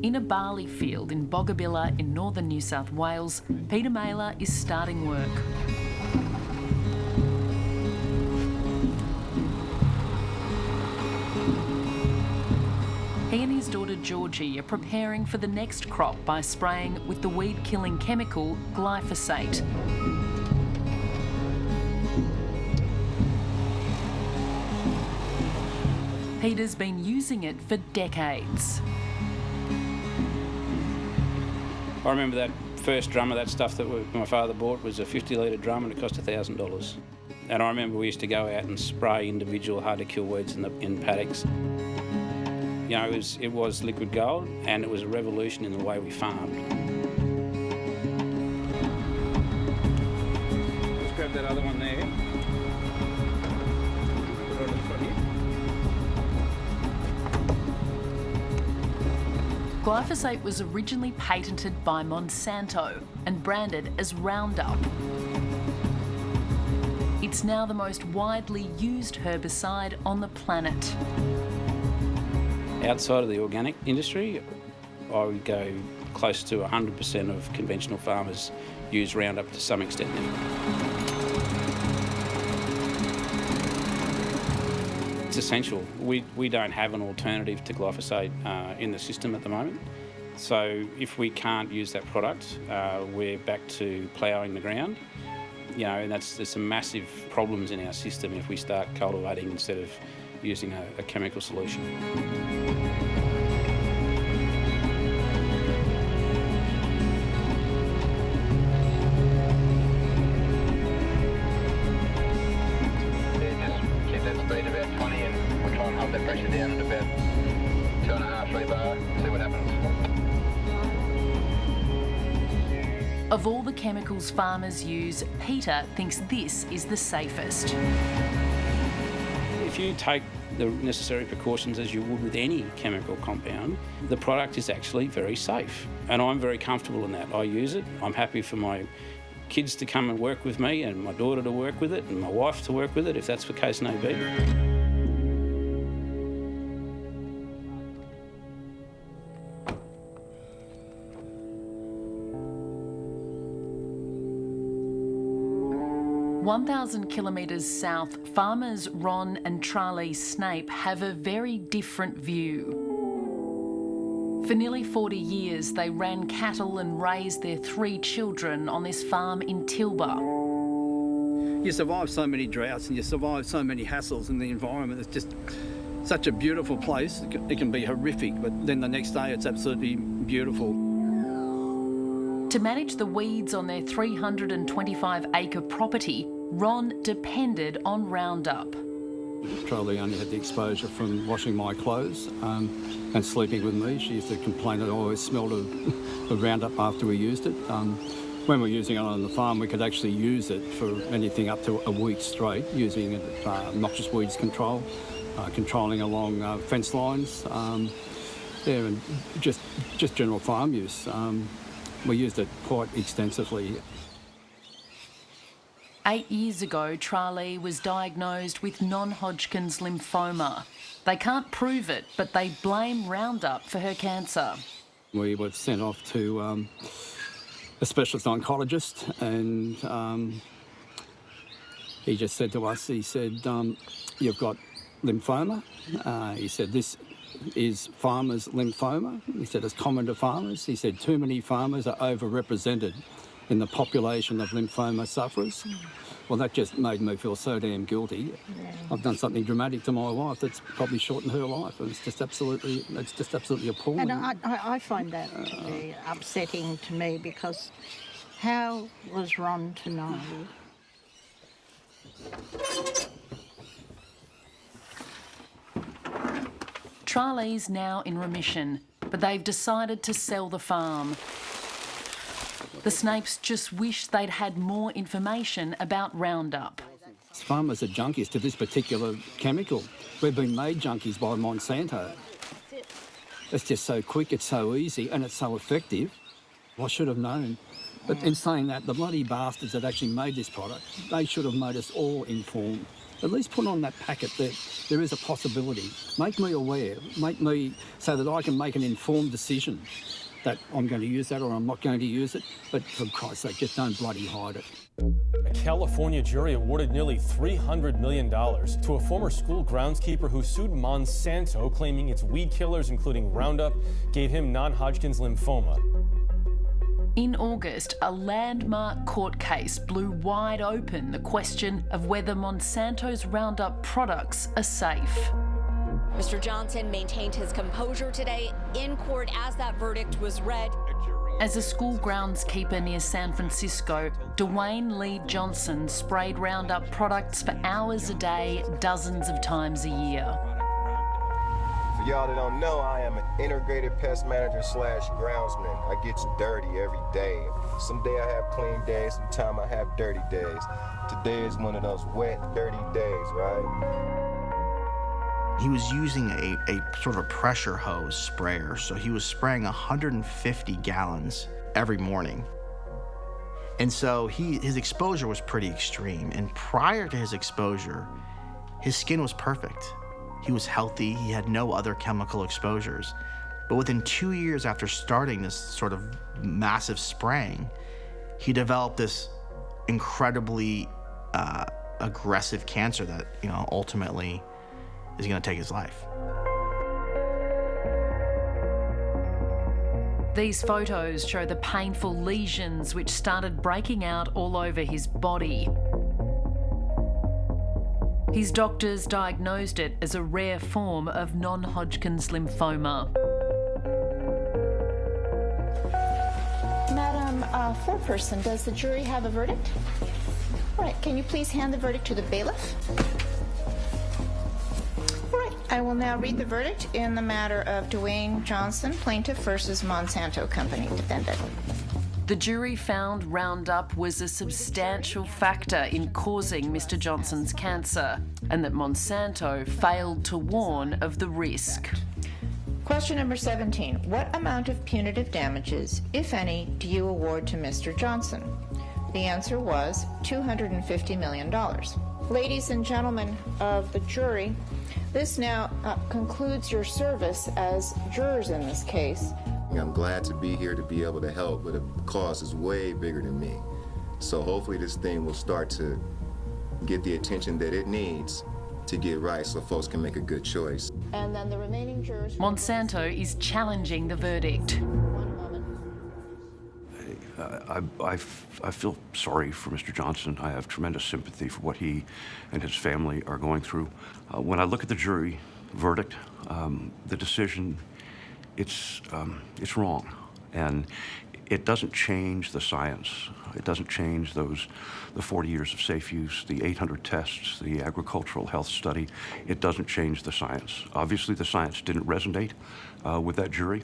In a barley field in Bogabilla in northern New South Wales, Peter Mailer is starting work. He and his daughter Georgie are preparing for the next crop by spraying with the weed-killing chemical glyphosate. Peter's been using it for decades. I remember that first drum of that stuff that my father bought was a 50-litre drum and it cost $1,000. And I remember we used to go out and spray individual hard-to-kill weeds in paddocks. You know, it was liquid gold and it was a revolution in the way we farmed. Let's grab that other one there. Put it on the front here. Glyphosate was originally patented by Monsanto and branded as Roundup. It's now the most widely used herbicide on the planet. Outside of the organic industry, I would go close to 100% of conventional farmers use Roundup to some extent now. It's essential. We don't have an alternative to glyphosate in the system at the moment. So if we can't use that product, we're back to ploughing the ground. You know, and there's some massive problems in our system if we start cultivating instead of using a chemical solution. Of all the chemicals farmers use, Peter thinks this is the safest. If you take the necessary precautions as you would with any chemical compound, the product is actually very safe. And I'm very comfortable in that. I use it. I'm happy for my kids to come and work with me and my daughter to work with it and my wife to work with it, if that's the case may be. 1,000 kilometres south, farmers Ron and Charlie Snape have a very different view. For nearly 40 years, they ran cattle and raised their 3 children on this farm in Tilba. You survive so many droughts and you survive so many hassles in the environment. It's just such a beautiful place. It can be horrific, but then the next day it's absolutely beautiful. To manage the weeds on their 325-acre property, Ron depended on Roundup. Charlie only had the exposure from washing my clothes and sleeping with me. She used to complain that I always smelled of Roundup after we used it. When we were using it on the farm, we could actually use it for anything up to a week straight, using it noxious weeds control, controlling along fence lines, and just general farm use. We used it quite extensively. 8 years ago, Charlie was diagnosed with non-Hodgkin's lymphoma. They can't prove it, but they blame Roundup for her cancer. We were sent off to a specialist oncologist, and he just said to us, he said, you've got lymphoma. He said, this is farmers' lymphoma. He said, it's common to farmers. He said, too many farmers are overrepresented in the population of lymphoma sufferers. Well, that just made me feel so damn guilty. Yeah. I've done something dramatic to my wife that's probably shortened her life. It's just absolutely appalling. And I find that to be upsetting to me, because how was Ron to know? Charlie's now in remission, but they've decided to sell the farm. The Snapes just wish they'd had more information about Roundup. Farmers are junkies to this particular chemical. We've been made junkies by Monsanto. It's just so quick, it's so easy, and it's so effective. I should have known But in saying that, the bloody bastards that actually made this product, they should have made us all informed. At least put on that packet that there is a possibility. Make me aware, make me so that I can make an informed decision that I'm going to use that or I'm not going to use it. But for Christ's sake, just don't bloody hide it. A California jury awarded nearly $300 million to a former school groundskeeper who sued Monsanto, claiming its weed killers, including Roundup, gave him non-Hodgkin's lymphoma. In August, a landmark court case blew wide open the question of whether Monsanto's Roundup products are safe. Mr. Johnson maintained his composure today in court as that verdict was read. As a school groundskeeper near San Francisco, Dwayne Lee Johnson sprayed Roundup products for hours a day, dozens of times a year. For y'all that don't know, I am an integrated pest manager / groundsman. I get dirty every day. Some day I have clean days, sometimes I have dirty days. Today is one of those wet, dirty days, right? He was using a sort of a pressure hose sprayer, so he was spraying 150 gallons every morning. And so his exposure was pretty extreme. And prior to his exposure, his skin was perfect. He was healthy, he had no other chemical exposures. But within 2 years after starting this sort of massive spraying, he developed this incredibly aggressive cancer that, ultimately is going to take his life. These photos show the painful lesions which started breaking out all over his body. His doctors diagnosed it as a rare form of non-Hodgkin's lymphoma. Madam foreperson, does the jury have a verdict? All right, can you please hand the verdict to the bailiff? All right, I will now read the verdict in the matter of Dwayne Johnson, plaintiff versus Monsanto Company, defendant. The jury found Roundup was a substantial factor in causing Mr. Johnson's cancer, and that Monsanto failed to warn of the risk. Question number 17. What amount of punitive damages, if any, do you award to Mr. Johnson? The answer was $250 million. Ladies and gentlemen of the jury, this now concludes your service as jurors in this case. I'm glad to be here to be able to help, but the cause is way bigger than me. So hopefully this thing will start to get the attention that it needs to get right so folks can make a good choice. And then the remaining jurors... Monsanto is challenging the verdict. I feel sorry for Mr. Johnson. I have tremendous sympathy for what he and his family are going through. When I look at the jury verdict, the decision, it's wrong, and it doesn't change the science. It doesn't change the 40 years of safe use, the 800 tests, the agricultural health study. It doesn't change the science. Obviously, the science didn't resonate with that jury.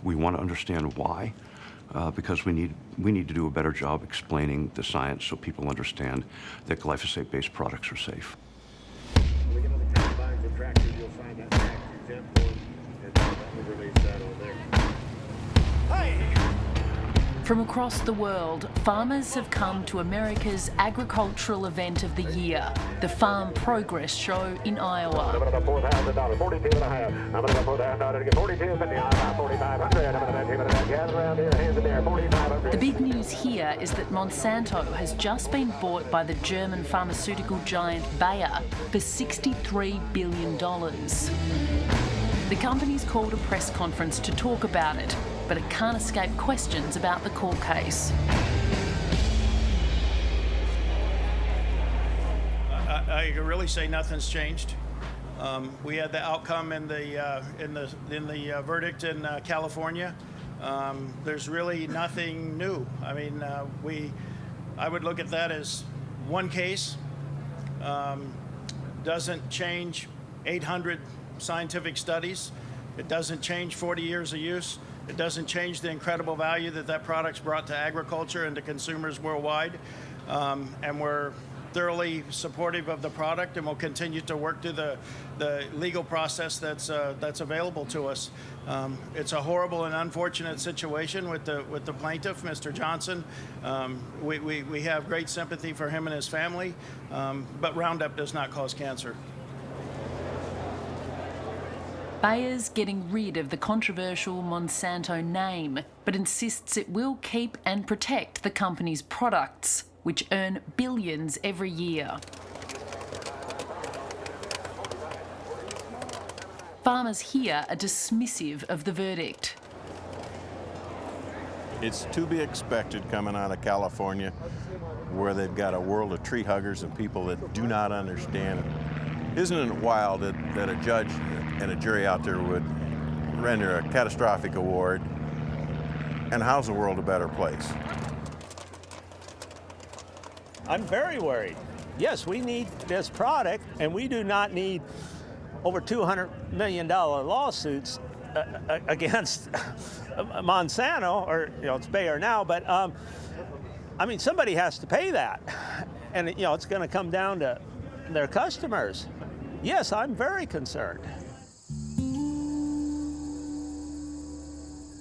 We want to understand why, because we need to do a better job explaining the science so people understand that glyphosate-based products are safe. Look at the combines and tractors, you'll find that tax exempt form, and that will release that on there. From across the world, farmers have come to America's agricultural event of the year, the Farm Progress Show in Iowa. The big news here is that Monsanto has just been bought by the German pharmaceutical giant Bayer for $63 billion. The company's called a press conference to talk about it, but it can't escape questions about the court case. I can really say nothing's changed. We had the outcome in the verdict in California. There's really nothing new. I mean, I would look at that as one case. Doesn't change 800 scientific studies. It doesn't change 40 years of use. It doesn't change the incredible value that product's brought to agriculture and to consumers worldwide. And we're thoroughly supportive of the product, and we'll continue to work through the legal process that's available to us. It's a horrible and unfortunate situation with the plaintiff, Mr. Johnson. We have great sympathy for him and his family, but Roundup does not cause cancer. Bayer's getting rid of the controversial Monsanto name, but insists it will keep and protect the company's products, which earn billions every year. Farmers here are dismissive of the verdict. It's to be expected coming out of California, where they've got a world of tree huggers and people that do not understand it. Isn't it wild that a judge and a jury out there would render a catastrophic award? And how's the world a better place? I'm very worried. Yes, we need this product, and we do not need over $200 million lawsuits against Monsanto, or it's Bayer now, but I mean, somebody has to pay that, and it's going to come down to their customers. Yes, I'm very concerned.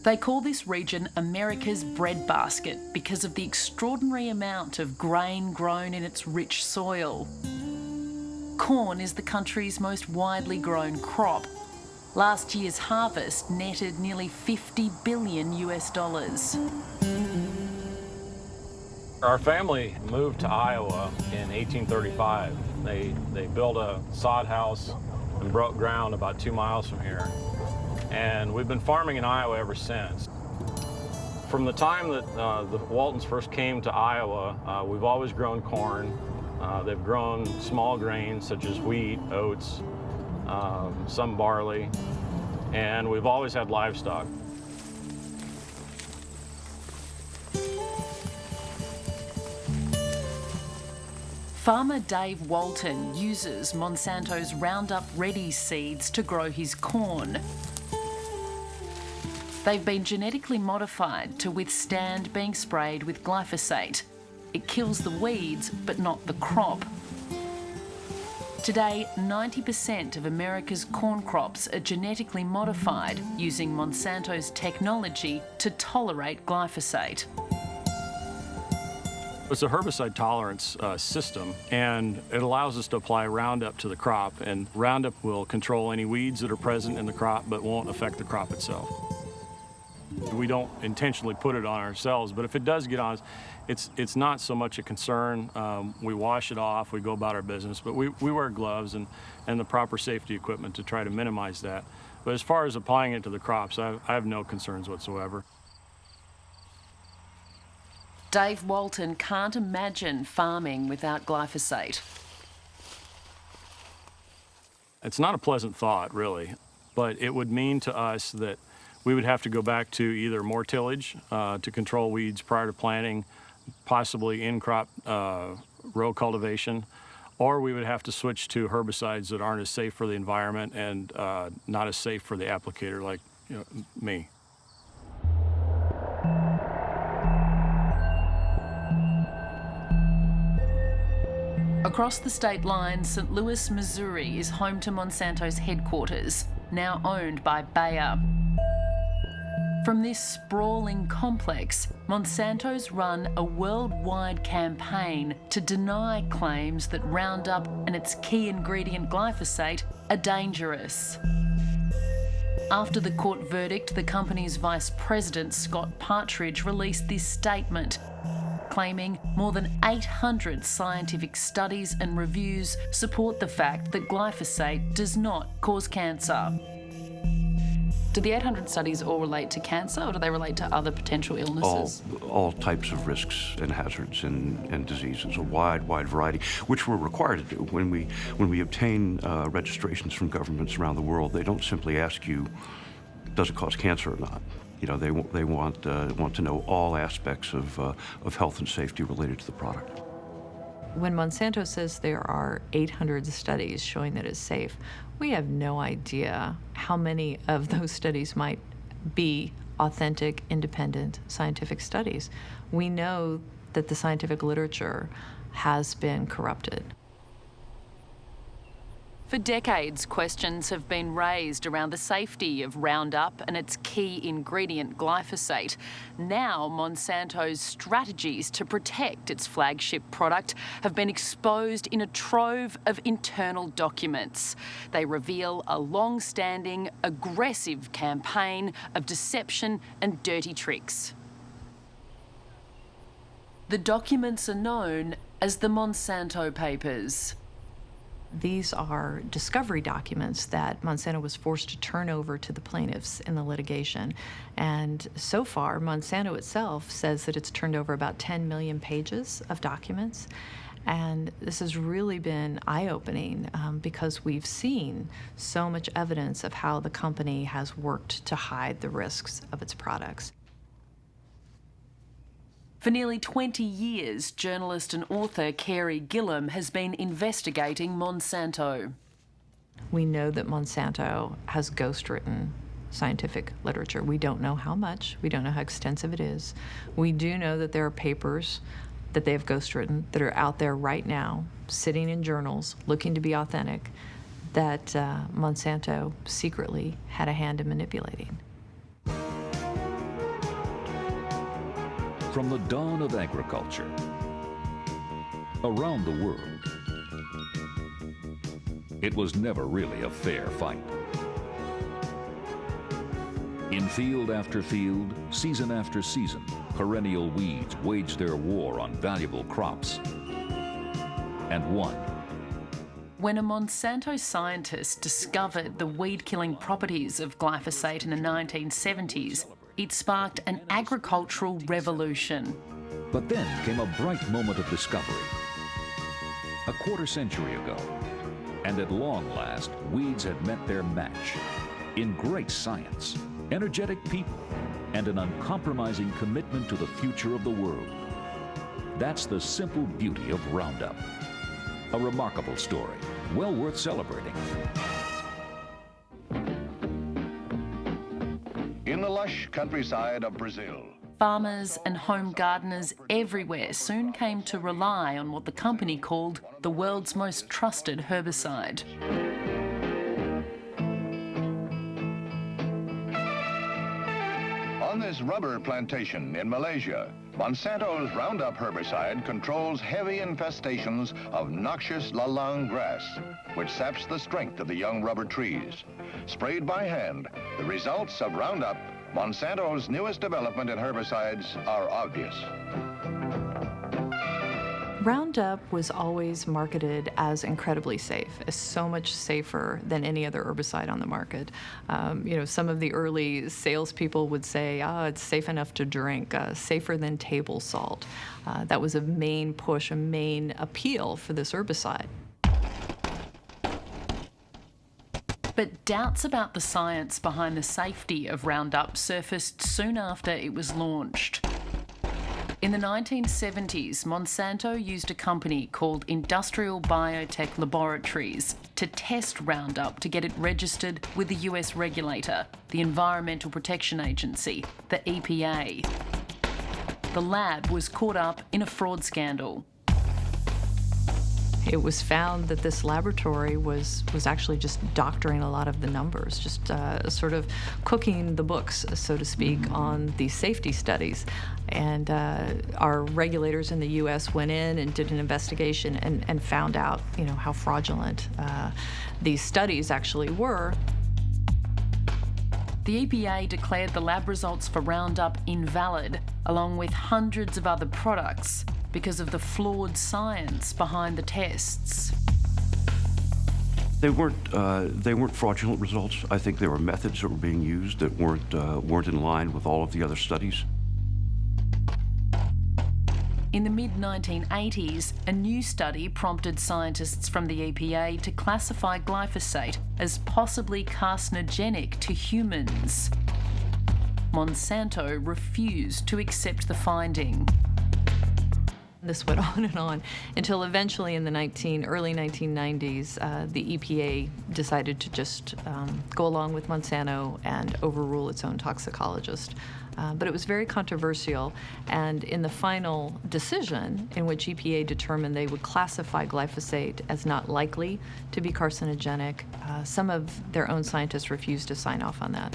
They call this region America's breadbasket because of the extraordinary amount of grain grown in its rich soil. Corn is the country's most widely grown crop. Last year's harvest netted nearly $50 billion. Our family moved to Iowa in 1835. They built a sod house and broke ground about 2 miles from here. And we've been farming in Iowa ever since. From the time that the Waltons first came to Iowa, we've always grown corn. They've grown small grains such as wheat, oats, some barley, and we've always had livestock. Farmer Dave Walton uses Monsanto's Roundup Ready seeds to grow his corn. They've been genetically modified to withstand being sprayed with glyphosate. It kills the weeds, but not the crop. Today, 90% of America's corn crops are genetically modified using Monsanto's technology to tolerate glyphosate. It's a herbicide tolerance system, and it allows us to apply Roundup to the crop, and Roundup will control any weeds that are present in the crop but won't affect the crop itself. We don't intentionally put it on ourselves, but if it does get on us, it's not so much a concern. We wash it off, we go about our business, but we wear gloves and the proper safety equipment to try to minimize that. But as far as applying it to the crops, I have no concerns whatsoever. Dave Walton can't imagine farming without glyphosate. It's not a pleasant thought, really, but it would mean to us that we would have to go back to either more tillage to control weeds prior to planting, possibly in-crop row cultivation, or we would have to switch to herbicides that aren't as safe for the environment and not as safe for the applicator like me. Across the state line, St. Louis, Missouri is home to Monsanto's headquarters, now owned by Bayer. From this sprawling complex, Monsanto's run a worldwide campaign to deny claims that Roundup and its key ingredient glyphosate are dangerous. After the court verdict, the company's vice president, Scott Partridge, released this statement, claiming more than 800 scientific studies and reviews support the fact that glyphosate does not cause cancer. Do the 800 studies all relate to cancer, or do they relate to other potential illnesses? All types of risks and hazards and diseases, a wide variety, which we're required to do. When we obtain registrations from governments around the world, they don't simply ask you, does it cause cancer or not? They want to know all aspects of health and safety related to the product. When Monsanto says there are 800 studies showing that it's safe, we have no idea how many of those studies might be authentic, independent scientific studies. We know that the scientific literature has been corrupted. For decades, questions have been raised around the safety of Roundup and its key ingredient, glyphosate. Now, Monsanto's strategies to protect its flagship product have been exposed in a trove of internal documents. They reveal a long-standing, aggressive campaign of deception and dirty tricks. The documents are known as the Monsanto Papers. These are discovery documents that Monsanto was forced to turn over to the plaintiffs in the litigation. And so far, Monsanto itself says that it's turned over about 10 million pages of documents. And this has really been eye-opening because we've seen so much evidence of how the company has worked to hide the risks of its products. For nearly 20 years, journalist and author Carey Gillam has been investigating Monsanto. We know that Monsanto has ghostwritten scientific literature. We don't know how much. We don't know how extensive it is. We do know that there are papers that they have ghostwritten that are out there right now, sitting in journals, looking to be authentic, that Monsanto secretly had a hand in manipulating. From the dawn of agriculture, around the world, it was never really a fair fight. In field after field, season after season, perennial weeds waged their war on valuable crops and won. When a Monsanto scientist discovered the weed-killing properties of glyphosate in the 1970s, it sparked an agricultural revolution. But then came a bright moment of discovery. A quarter century ago, and at long last, weeds had met their match in great science, energetic people, and an uncompromising commitment to the future of the world. That's the simple beauty of Roundup. A remarkable story, well worth celebrating. In the lush countryside of Brazil, Farmers and home gardeners everywhere soon came to rely on what the company called the world's most trusted herbicide. on this rubber plantation in Malaysia, Monsanto's Roundup herbicide controls heavy infestations of noxious lalang grass, which saps the strength of the young rubber trees. Sprayed by hand, the results of Roundup, Monsanto's newest development in herbicides, are obvious. Roundup was always marketed as incredibly safe, as so much safer than any other herbicide on the market. Some of the early salespeople would say, it's safe enough to drink, safer than table salt. That was a main push, a main appeal for this herbicide. But doubts about the science behind the safety of Roundup surfaced soon after it was launched. In the 1970s, Monsanto used a company called Industrial Biotech Laboratories to test Roundup to get it registered with the US regulator, the Environmental Protection Agency, the EPA. The lab was caught up in a fraud scandal. It was found that this laboratory was actually just doctoring a lot of the numbers, just sort of cooking the books, so to speak, on these safety studies. And our regulators in the U.S. went in and did an investigation and found out, how fraudulent these studies actually were. The EPA declared the lab results for Roundup invalid, along with hundreds of other products, because of the flawed science behind the tests. They weren't fraudulent results. I think there were methods that were being used that weren't in line with all of the other studies. In the mid-1980s, a new study prompted scientists from the EPA to classify glyphosate as possibly carcinogenic to humans. Monsanto refused to accept the finding. This went on until eventually in the early 1990s, the EPA decided to just go along with Monsanto and overrule its own toxicologist. But it was very controversial, and in the final decision in which EPA determined they would classify glyphosate as not likely to be carcinogenic, some of their own scientists refused to sign off on that.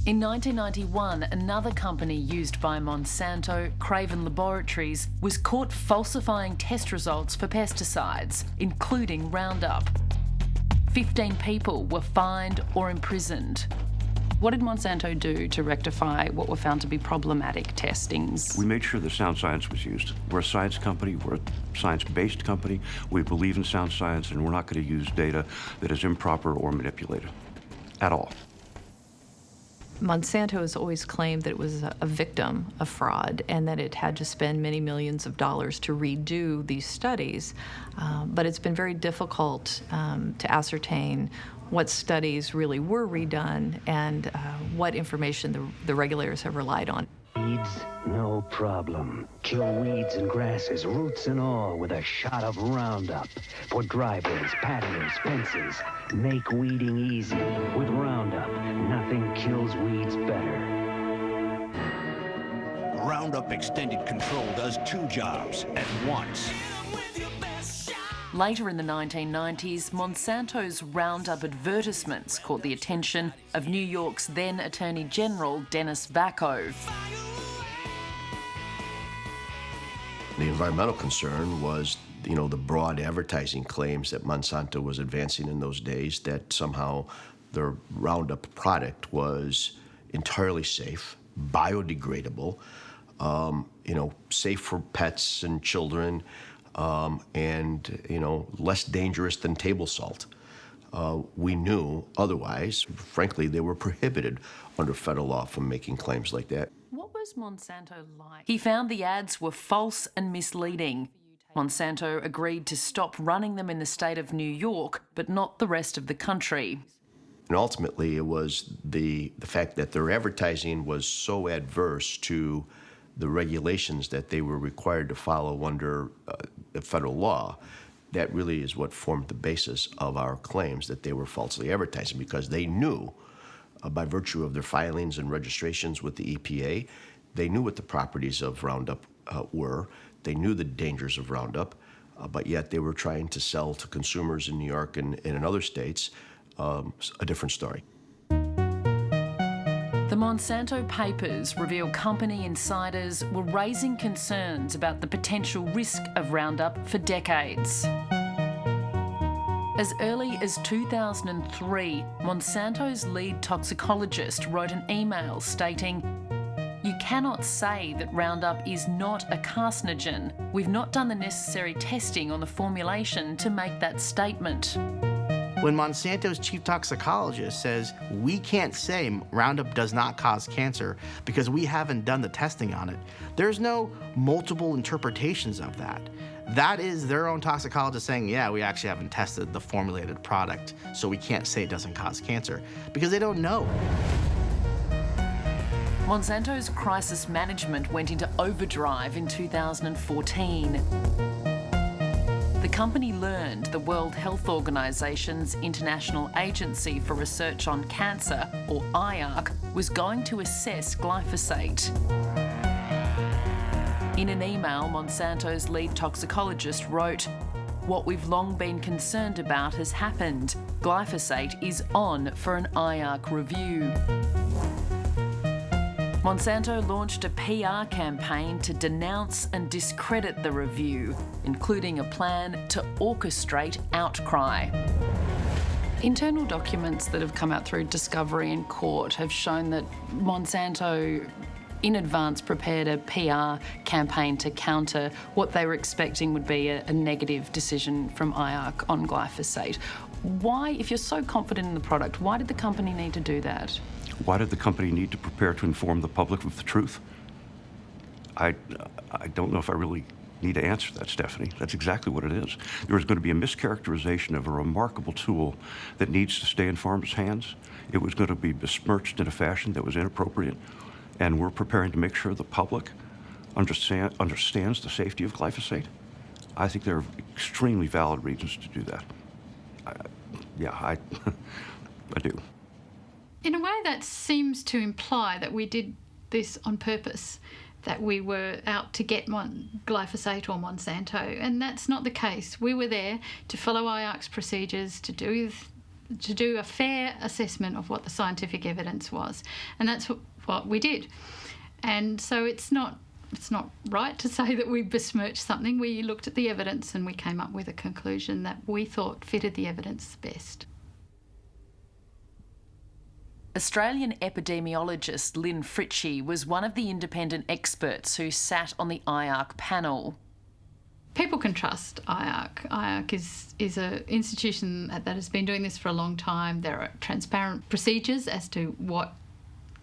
In 1991, another company used by Monsanto, Craven Laboratories, was caught falsifying test results for pesticides, including Roundup. 15 people were fined or imprisoned. What did Monsanto do to rectify what were found to be problematic testings? We made sure that sound science was used. We're a science company, we're a science-based company. We believe in sound science, and we're not going to use data that is improper or manipulated at all. Monsanto has always claimed that it was a victim of fraud and that it had to spend many millions of dollars to redo these studies. But it's been very difficult to ascertain what studies really were redone and what information the regulators have relied on. Weeds, no problem. Kill weeds and grasses, roots and all, with a shot of Roundup. For driveways, patios, fences. Make weeding easy. With Roundup, nothing kills weeds better. Roundup Extended Control does 2 jobs at once. Later in the 1990s, Monsanto's Roundup advertisements caught the attention of New York's then Attorney General Dennis Vacco. The environmental concern was, the broad advertising claims that Monsanto was advancing in those days, that somehow the Roundup product was entirely safe, biodegradable, safe for pets and children, and less dangerous than table salt. We knew otherwise. Frankly, they were prohibited under federal law from making claims like that. What was Monsanto like? He found the ads were false and misleading. Monsanto agreed to stop running them in the state of New York, but not the rest of the country. And ultimately, it was the fact that their advertising was so adverse to the regulations that they were required to follow under the federal law. That really is what formed the basis of our claims that they were falsely advertising, because they knew, by virtue of their filings and registrations with the EPA, they knew what the properties of Roundup were. They knew the dangers of Roundup, but yet they were trying to sell to consumers in New York and in other states a different story. The Monsanto papers reveal company insiders were raising concerns about the potential risk of Roundup for decades. As early as 2003, Monsanto's lead toxicologist wrote an email stating, "You cannot say that Roundup is not a carcinogen. We've not done the necessary testing on the formulation to make that statement." When Monsanto's chief toxicologist says, we can't say Roundup does not cause cancer because we haven't done the testing on it, there's no multiple interpretations of that. That is their own toxicologist saying, yeah, we actually haven't tested the formulated product, so we can't say it doesn't cause cancer, because they don't know. Monsanto's crisis management went into overdrive in 2014. The company learned the World Health Organization's International Agency for Research on Cancer, or IARC, was going to assess glyphosate. In an email, Monsanto's lead toxicologist wrote, "What we've long been concerned about has happened. Glyphosate is on for an IARC review." Monsanto launched a PR campaign to denounce and discredit the review, including a plan to orchestrate outcry. Internal documents that have come out through discovery in court have shown that Monsanto in advance prepared a PR campaign to counter what they were expecting would be a negative decision from IARC on glyphosate. Why, if you're so confident in the product, why did the company need to do that? Why did the company need to prepare to inform the public of the truth? I don't know if I really need to answer that, Stephanie. That's exactly what it is. There is going to be a mischaracterization of a remarkable tool that needs to stay in farmers' hands. It was going to be besmirched in a fashion that was inappropriate, and we're preparing to make sure the public understands the safety of glyphosate, I think there are extremely valid reasons to do that. I do. In a way, that seems to imply that we did this on purpose, that we were out to get glyphosate or Monsanto, and that's not the case. We were there to follow IARC's procedures, to do a fair assessment of what the scientific evidence was, and that's what we did. And so it's not right to say that we besmirched something. We looked at the evidence and we came up with a conclusion that we thought fitted the evidence best. Australian epidemiologist Lynn Fritchie was one of the independent experts who sat on the IARC panel. People can trust IARC. IARC is an institution that has been doing this for a long time. There are transparent procedures as to what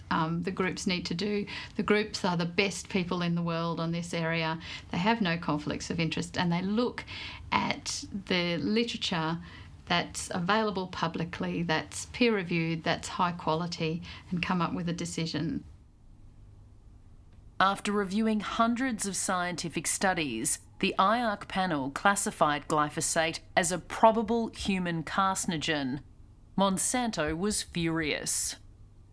the groups need to do. The groups are the best people in the world on this area. They have no conflicts of interest, and they look at the literature that's available publicly, that's peer-reviewed, that's high quality, and come up with a decision. After reviewing hundreds of scientific studies, the IARC panel classified glyphosate as a probable human carcinogen. Monsanto was furious.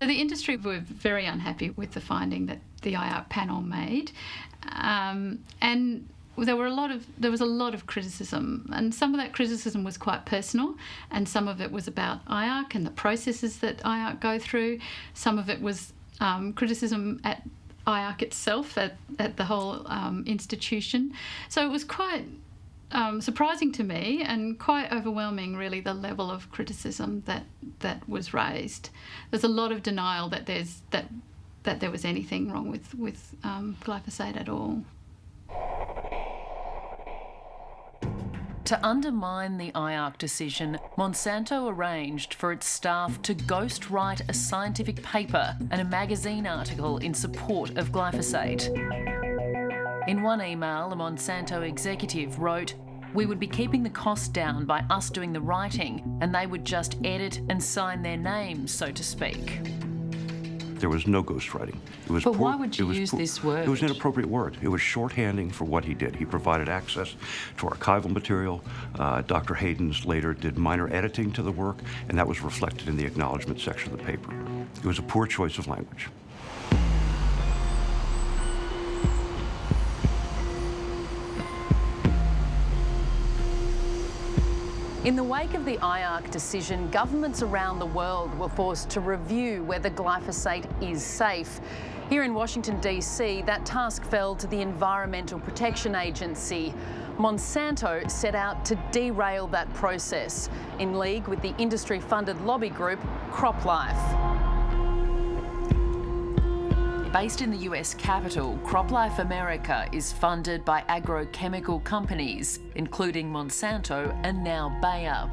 So the industry were very unhappy with the finding that the IARC panel made, and there was a lot of criticism, and some of that criticism was quite personal, and some of it was about IARC and the processes that IARC go through. Some of it was criticism at IARC itself, at the whole institution. So it was quite surprising to me and quite overwhelming, really, the level of criticism that was raised. There's a lot of denial that there was anything wrong with glyphosate at all. To undermine the IARC decision, Monsanto arranged for its staff to ghostwrite a scientific paper and a magazine article in support of glyphosate. In one email, a Monsanto executive wrote, "We would be keeping the cost down by us doing the writing, and they would just edit and sign their names, so to speak." There was no ghostwriting. But why would you use this word? It was an inappropriate word. It was shorthanding for what he did. He provided access to archival material. Dr. Hayden's later did minor editing to the work, and that was reflected in the acknowledgement section of the paper. It was a poor choice of language. In the wake of the IARC decision, governments around the world were forced to review whether glyphosate is safe. Here in Washington, D.C., that task fell to the Environmental Protection Agency. Monsanto set out to derail that process, in league with the industry-funded lobby group CropLife. Based in the US Capitol, CropLife America is funded by agrochemical companies, including Monsanto and now Bayer.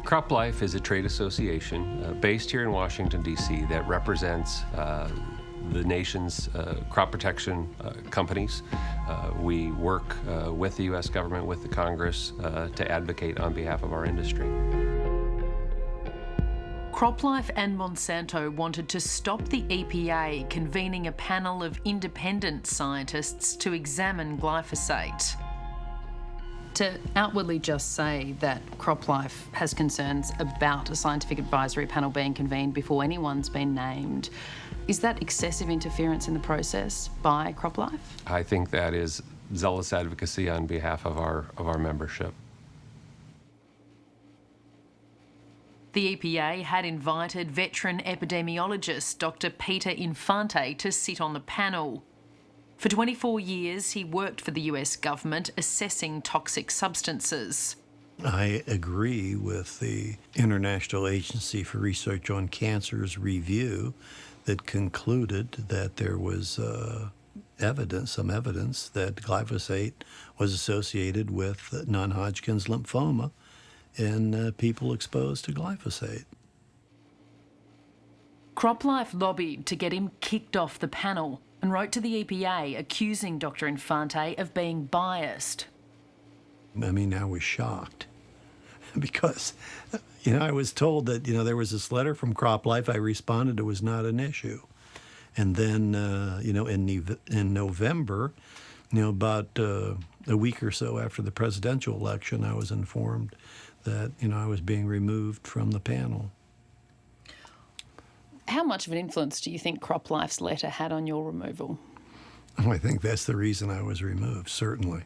CropLife is a trade association based here in Washington, D.C. that represents the nation's crop protection companies. We work with the U.S. government, with the Congress, to advocate on behalf of our industry. CropLife and Monsanto wanted to stop the EPA convening a panel of independent scientists to examine glyphosate. To outwardly just say that CropLife has concerns about a scientific advisory panel being convened before anyone's been named, is that excessive interference in the process by CropLife? I think that is zealous advocacy on behalf of our membership. The EPA had invited veteran epidemiologist Dr. Peter Infante to sit on the panel. For 24 years, he worked for the US government assessing toxic substances. I agree with the International Agency for Research on Cancer's review that concluded that there was some evidence that glyphosate was associated with non-Hodgkin's lymphoma in people exposed to glyphosate. CropLife lobbied to get him kicked off the panel and wrote to the EPA accusing Dr. Infante of being biased. I mean, I was shocked because, I was told that, there was this letter from CropLife. I responded it was not an issue. And then, in November, about a week or so after the presidential election, I was informed that, I was being removed from the panel. How much of an influence do you think CropLife's letter had on your removal? I think that's the reason I was removed, certainly.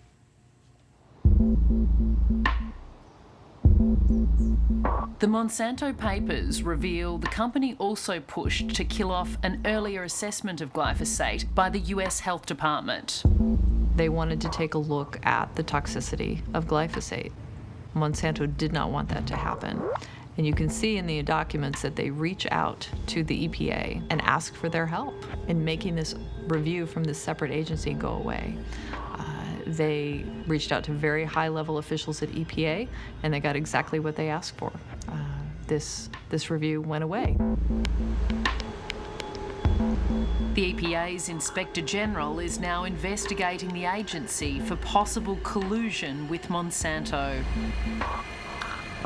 The Monsanto papers reveal the company also pushed to kill off an earlier assessment of glyphosate by the US Health Department. They wanted to take a look at the toxicity of glyphosate. Monsanto did not want that to happen. And you can see in the documents that they reach out to the EPA and ask for their help in making this review from this separate agency go away. They reached out to very high-level officials at EPA, and they got exactly what they asked for. This review went away. The EPA's Inspector General is now investigating the agency for possible collusion with Monsanto.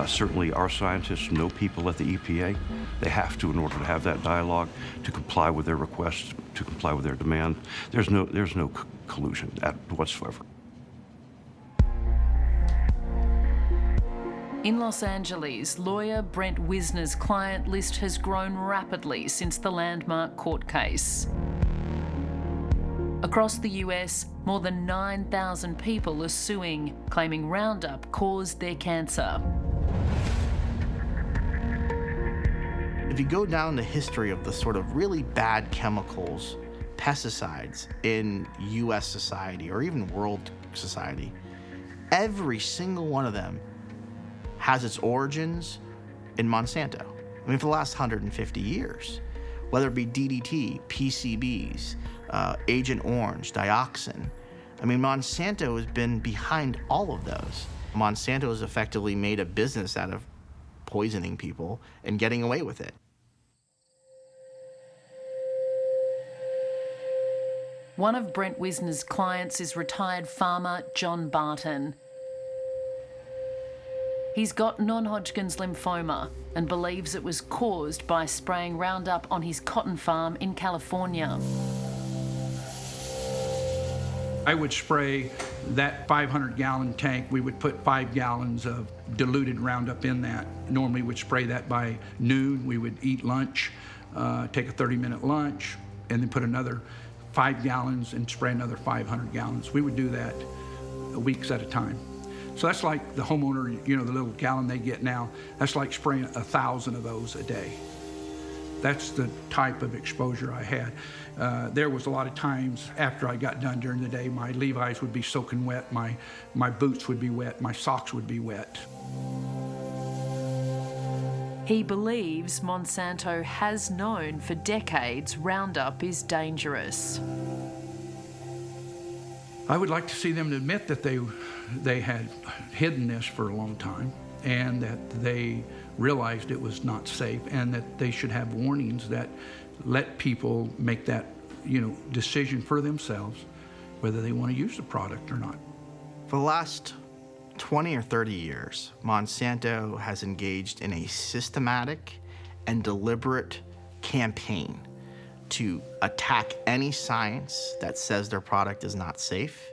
Certainly our scientists know people at the EPA. They have to in order to have that dialogue, to comply with their requests, to comply with their demand. There's no collusion whatsoever. In Los Angeles, lawyer Brent Wisner's client list has grown rapidly since the landmark court case. Across the US, more than 9,000 people are suing, claiming Roundup caused their cancer. If you go down the history of the sort of really bad chemicals, pesticides in US society or even world society, every single one of them has its origins in Monsanto. I mean, for the last 150 years, whether it be DDT, PCBs, Agent Orange, dioxin. I mean, Monsanto has been behind all of those. Monsanto has effectively made a business out of poisoning people and getting away with it. One of Brent Wisner's clients is retired farmer John Barton. He's got non-Hodgkin's lymphoma and believes it was caused by spraying Roundup on his cotton farm in California. I would spray that 500-gallon tank. We would put 5 gallons of diluted Roundup in that. Normally we'd spray that by noon. We would eat lunch, take a 30-minute lunch, and then put another 5 gallons and spray another 500 gallons. We would do that weeks at a time. So that's like the homeowner, the little gallon they get now, that's like spraying 1,000 of those a day. That's the type of exposure I had. There was a lot of times after I got done during the day, my Levi's would be soaking wet, my boots would be wet, my socks would be wet. He believes Monsanto has known for decades Roundup is dangerous. I would like to see them admit that they had hidden this for a long time and that they realized it was not safe and that they should have warnings that let people make that, decision for themselves whether they want to use the product or not. For the last 20 or 30 years, Monsanto has engaged in a systematic and deliberate campaign to attack any science that says their product is not safe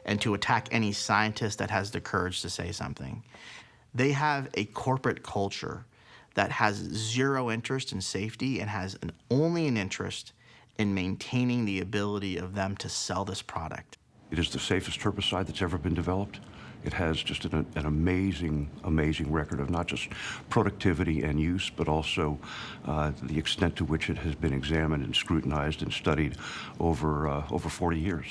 and to attack any scientist that has the courage to say something. They have a corporate culture that has zero interest in safety and has only an interest in maintaining the ability of them to sell this product. It is the safest herbicide that's ever been developed. It has just an amazing, amazing record of not just productivity and use, but also the extent to which it has been examined and scrutinized and studied over 40 years.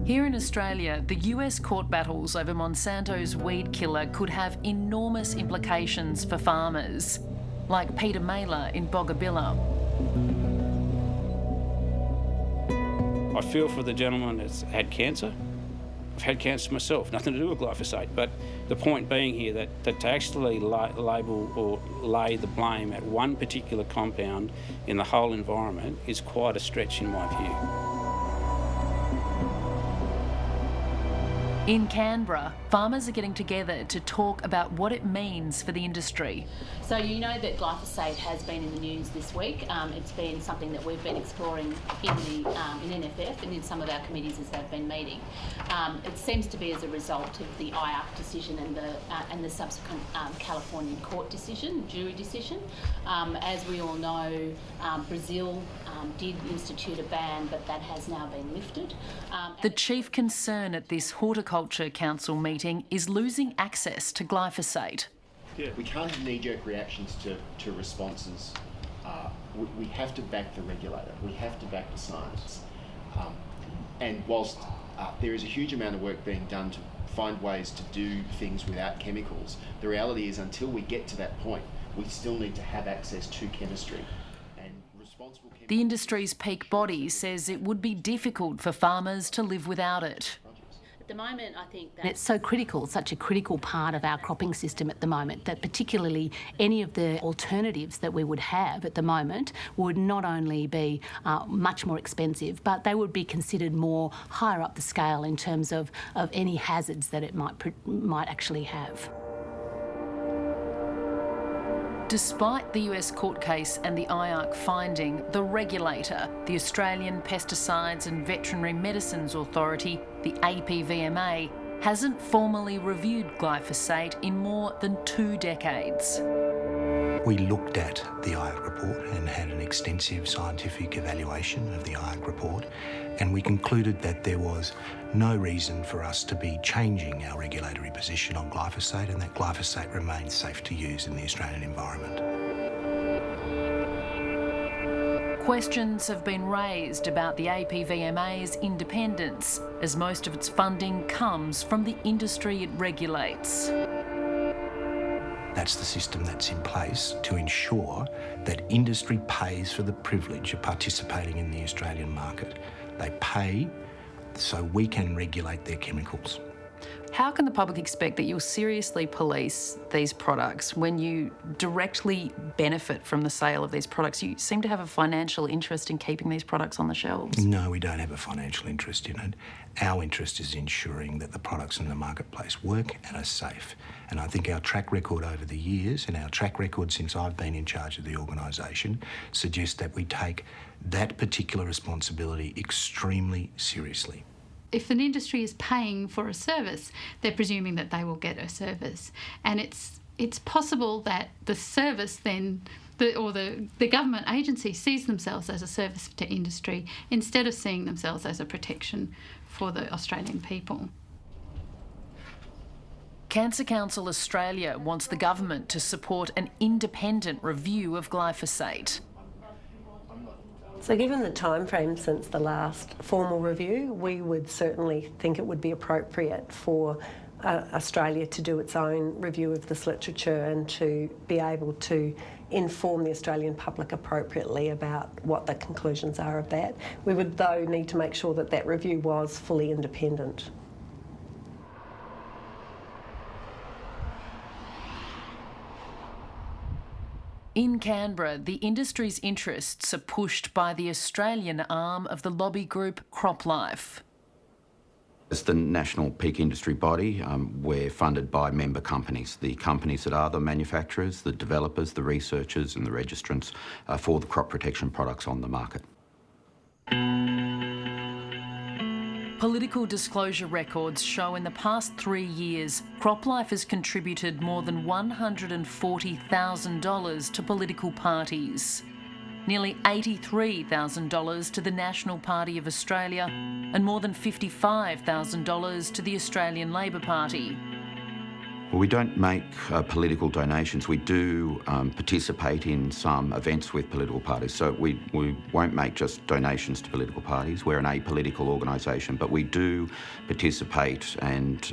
Here in Australia, the US court battles over Monsanto's weed killer could have enormous implications for farmers, like Peter Mailer in Boggabilla. I feel for the gentleman that's had cancer. I've had cancer myself, nothing to do with glyphosate, but the point being here that to actually label or lay the blame at one particular compound in the whole environment is quite a stretch in my view. In Canberra, farmers are getting together to talk about what it means for the industry. So you know that glyphosate has been in the news this week. It's been something that we've been exploring in NFF and in some of our committees as they've been meeting. It seems to be as a result of the IARC decision and the subsequent Californian court decision, jury decision. As we all know, Brazil did institute a ban, but that has now been lifted. The chief concern at this Horticulture Council meeting is losing access to glyphosate. We can't have knee-jerk reactions to responses. We have to back the regulator. We have to back the science. And whilst there is a huge amount of work being done to find ways to do things without chemicals, the reality is until we get to that point, we still need to have access to chemistry. The industry's peak body says it would be difficult for farmers to live without it. At the moment, I think that it's so critical, such a critical part of our cropping system at the moment, that particularly any of the alternatives that we would have at the moment would not only be much more expensive, but they would be considered more higher up the scale in terms of any hazards that it might actually have. Despite the US court case and the IARC finding, the regulator, the Australian Pesticides and Veterinary Medicines Authority, the APVMA, hasn't formally reviewed glyphosate in more than 2 decades. We looked at the IARC report and had an extensive scientific evaluation of the IARC report, and we concluded that there was no reason for us to be changing our regulatory position on glyphosate, and that glyphosate remains safe to use in the Australian environment. Questions have been raised about the APVMA's independence, as most of its funding comes from the industry it regulates. That's the system that's in place to ensure that industry pays for the privilege of participating in the Australian market. They pay so we can regulate their chemicals. How can the public expect that you'll seriously police these products when you directly benefit from the sale of these products? You seem to have a financial interest in keeping these products on the shelves. No, we don't have a financial interest in it. Our interest is ensuring that the products in the marketplace work and are safe. And I think our track record over the years and our track record since I've been in charge of the organisation suggests that we take that particular responsibility extremely seriously. If an industry is paying for a service, they're presuming that they will get a service. And it's possible that the service then, the government agency sees themselves as a service to industry instead of seeing themselves as a protection for the Australian people. Cancer Council Australia wants the government to support an independent review of glyphosate. So given the time frame since the last formal review, we would certainly think it would be appropriate for Australia to do its own review of this literature and to be able to inform the Australian public appropriately about what the conclusions are of that. We would, though, need to make sure that that review was fully independent. In Canberra, the industry's interests are pushed by the Australian arm of the lobby group CropLife. As the national peak industry body, we're funded by member companies, the companies that are the manufacturers, the developers, the researchers and the registrants for the crop protection products on the market. Political disclosure records show in the past 3 years, CropLife has contributed more than $140,000 to political parties, nearly $83,000 to the National Party of Australia, and more than $55,000 to the Australian Labor Party. Well, we don't make political donations. We do participate in some events with political parties. So we won't make just donations to political parties. We're an apolitical organisation, but we do participate and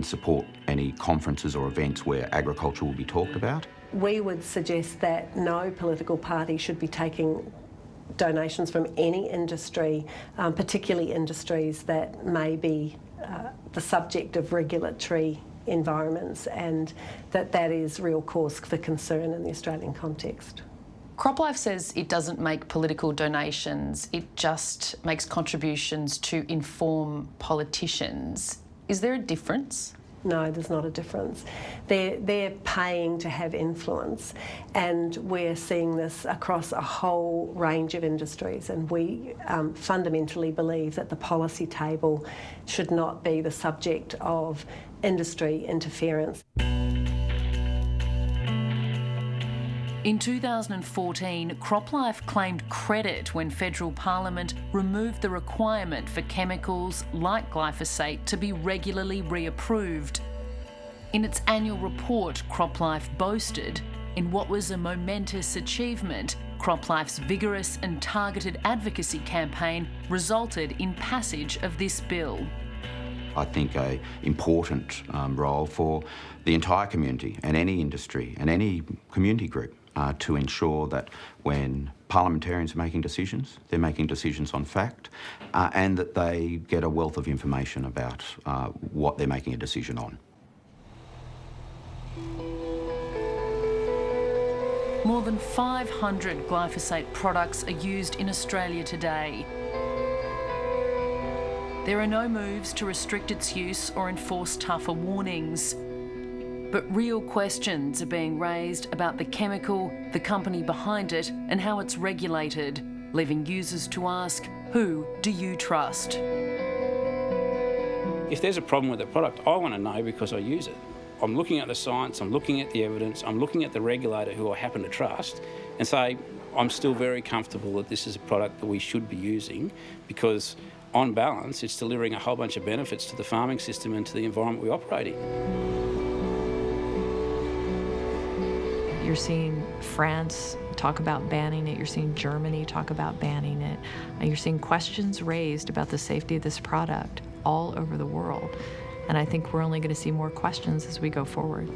support any conferences or events where agriculture will be talked about. We would suggest that no political party should be taking donations from any industry, particularly industries that may be the subject of regulatory environments, and that is real cause for concern in the Australian context. CropLife says it doesn't make political donations, it just makes contributions to inform politicians. Is there a difference? No, there's not a difference. They're paying to have influence, and we're seeing this across a whole range of industries, and we fundamentally believe that the policy table should not be the subject of industry interference. In 2014, CropLife claimed credit when Federal Parliament removed the requirement for chemicals like glyphosate to be regularly reapproved. In its annual report, CropLife boasted, in what was a momentous achievement, CropLife's vigorous and targeted advocacy campaign resulted in passage of this bill. I think an important role for the entire community and any industry and any community group to ensure that when parliamentarians are making decisions, they're making decisions on fact and that they get a wealth of information about what they're making a decision on. More than 500 glyphosate products are used in Australia today. There are no moves to restrict its use or enforce tougher warnings. But real questions are being raised about the chemical, the company behind it, and how it's regulated, leaving users to ask, who do you trust? If there's a problem with the product, I want to know because I use it. I'm looking at the science, I'm looking at the evidence, I'm looking at the regulator who I happen to trust and say, I'm still very comfortable that this is a product that we should be using because on balance, it's delivering a whole bunch of benefits to the farming system and to the environment we operate in. You're seeing France talk about banning it. You're seeing Germany talk about banning it. You're seeing questions raised about the safety of this product all over the world. And I think we're only going to see more questions as we go forward.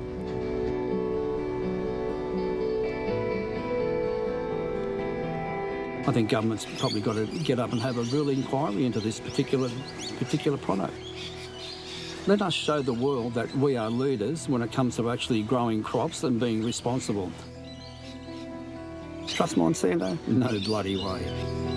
I think government's probably got to get up and have a real inquiry into this particular product. Let us show the world that we are leaders when it comes to actually growing crops and being responsible. Trust Monsanto? No bloody way.